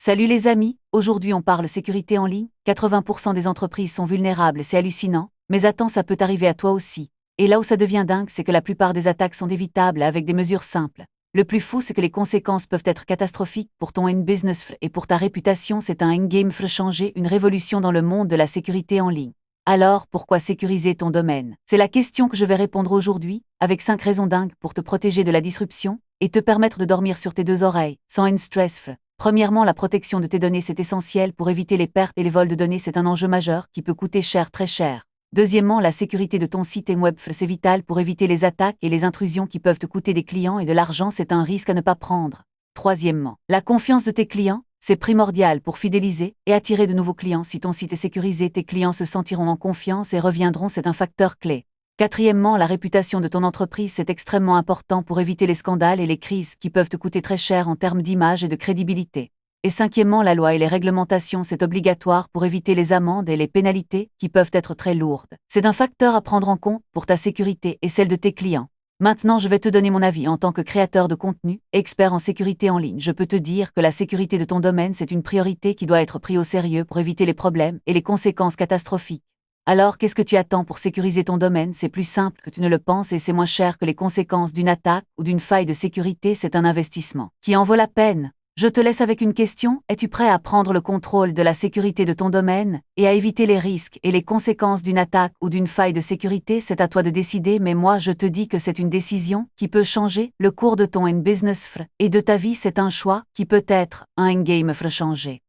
Salut les amis, aujourd'hui on parle sécurité en ligne. 80% des entreprises sont vulnérables, c'est hallucinant, mais attends, ça peut arriver à toi aussi. Et là où ça devient dingue, c'est que la plupart des attaques sont évitables avec des mesures simples. Le plus fou, c'est que les conséquences peuvent être catastrophiques pour ton business et pour ta réputation. C'est un endgame changer, une révolution dans le monde de la sécurité en ligne. Alors, pourquoi sécuriser ton domaine? C'est la question que je vais répondre aujourd'hui, avec 5 raisons dingues pour te protéger de la disruption et te permettre de dormir sur tes deux oreilles, sans stress. Premièrement, la protection de tes données, c'est essentiel pour éviter les pertes et les vols de données, c'est un enjeu majeur qui peut coûter cher, très cher. Deuxièmement, la sécurité de ton site web, c'est vital pour éviter les attaques et les intrusions qui peuvent te coûter des clients et de l'argent, c'est un risque à ne pas prendre. Troisièmement, la confiance de tes clients, c'est primordial pour fidéliser et attirer de nouveaux clients. Si ton site est sécurisé, tes clients se sentiront en confiance et reviendront, c'est un facteur clé. Quatrièmement, la réputation de ton entreprise, c'est extrêmement important pour éviter les scandales et les crises qui peuvent te coûter très cher en termes d'image et de crédibilité. Et cinquièmement, la loi et les réglementations, c'est obligatoire pour éviter les amendes et les pénalités qui peuvent être très lourdes. C'est un facteur à prendre en compte pour ta sécurité et celle de tes clients. Maintenant, je vais te donner mon avis en tant que créateur de contenu, expert en sécurité en ligne. Je peux te dire que la sécurité de ton domaine, c'est une priorité qui doit être prise au sérieux pour éviter les problèmes et les conséquences catastrophiques. Alors, qu'est-ce que tu attends pour sécuriser ton domaine? C'est plus simple que tu ne le penses et c'est moins cher que les conséquences d'une attaque ou d'une faille de sécurité. C'est un investissement qui en vaut la peine. Je te laisse avec une question. Es-tu prêt à prendre le contrôle de la sécurité de ton domaine et à éviter les risques et les conséquences d'une attaque ou d'une faille de sécurité? C'est à toi de décider, mais moi je te dis que c'est une décision qui peut changer le cours de ton business et de ta vie. C'est un choix qui peut être un game changer.